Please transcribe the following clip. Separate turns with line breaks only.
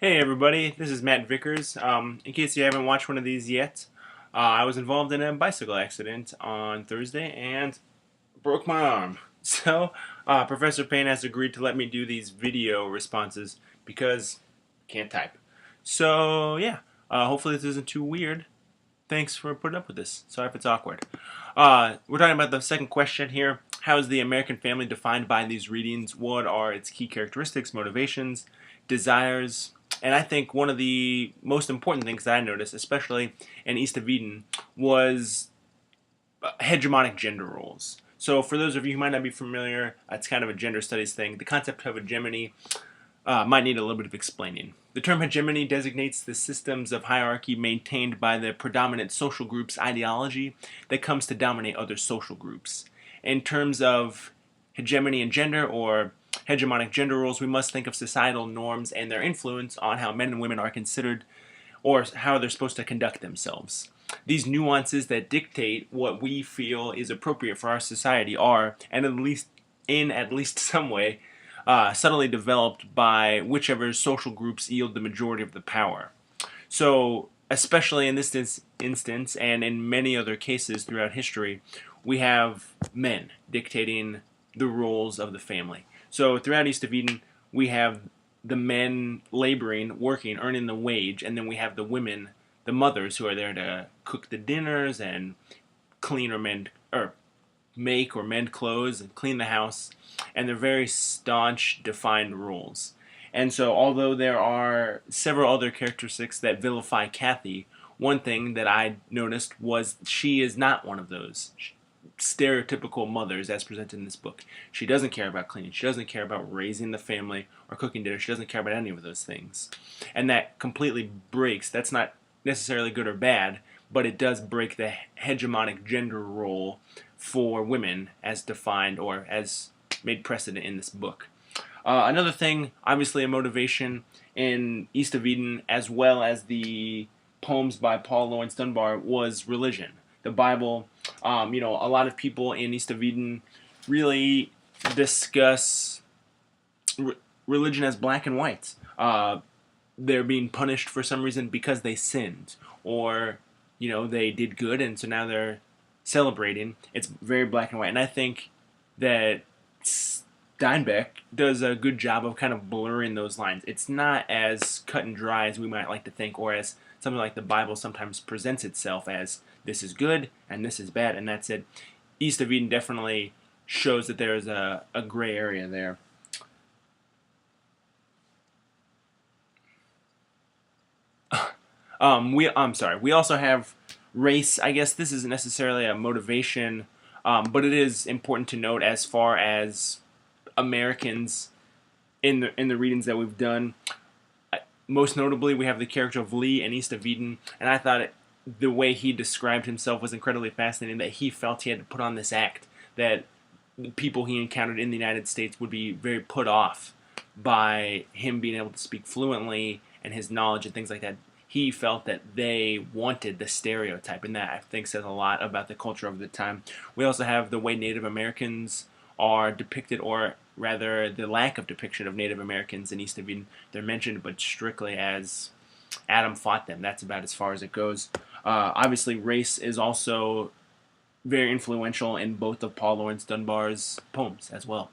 Hey everybody, this is Matt Vickers. In case you haven't watched one of these yet, I was involved in a bicycle accident on Thursday and broke my arm. So, Professor Payne has agreed to let me do these video responses because I can't type. So, yeah, hopefully this isn't too weird. Thanks for putting up with this. Sorry if it's awkward. We're talking about the second question here. How is the American family defined by these readings? What are its key characteristics, motivations, desires? And I think one of the most important things that I noticed, especially in East of Eden, was hegemonic gender roles. So, for those of you who might not be familiar, it's kind of a gender studies thing. The concept of hegemony might need a little bit of explaining. The term hegemony designates the systems of hierarchy maintained by the predominant social group's ideology that comes to dominate other social groups. In terms of hegemony and gender, or hegemonic gender roles, we must think of societal norms and their influence on how men and women are considered or how they're supposed to conduct themselves. These nuances that dictate what we feel is appropriate for our society are, and at least some way, subtly developed by whichever social groups yield the majority of the power. So, especially in this instance and in many other cases throughout history, we have men dictating the roles of the family. So, throughout East of Eden, we have the men laboring, working, earning the wage, and then we have the women, the mothers, who are there to cook the dinners and clean or mend or make or mend clothes and clean the house, and they're very staunch, defined rules. And so, although there are several other characteristics that vilify Kathy, one thing that I noticed was she is not one of those stereotypical mothers as presented in this book. She doesn't care about cleaning. She doesn't care about raising the family or cooking dinner. She doesn't care about any of those things. And that completely breaks. That's not necessarily good or bad, but it does break the hegemonic gender role for women as defined or as made precedent in this book. Another thing, obviously a motivation in East of Eden, as well as the poems by Paul Laurence Dunbar, was religion. The Bible, a lot of people in East of Eden really discuss religion as black and white. They're being punished for some reason because they sinned, or they did good, and so now they're celebrating. It's very black and white, and I think that Steinbeck does a good job of kind of blurring those lines. It's not as cut and dry as we might like to think, or as something like the Bible sometimes presents itself as this is good and this is bad, and that's it. East of Eden definitely shows that there is a gray area there. I'm sorry. We also have race. I guess this isn't necessarily a motivation, but it is important to note as far as Americans in the readings that we've done. Most notably, we have the character of Lee in East of Eden, and I thought the way he described himself was incredibly fascinating. That he felt he had to put on this act, that the people he encountered in the United States would be very put off by him being able to speak fluently and his knowledge and things like that. He felt that they wanted the stereotype, and that I think says a lot about the culture of the time. We also have the way Native Americans are depicted, or rather the lack of depiction of Native Americans in East of Eden. They're mentioned, but strictly as Adam fought them. That's about as far as it goes. Obviously, race is also very influential in both of Paul Laurence Dunbar's poems as well.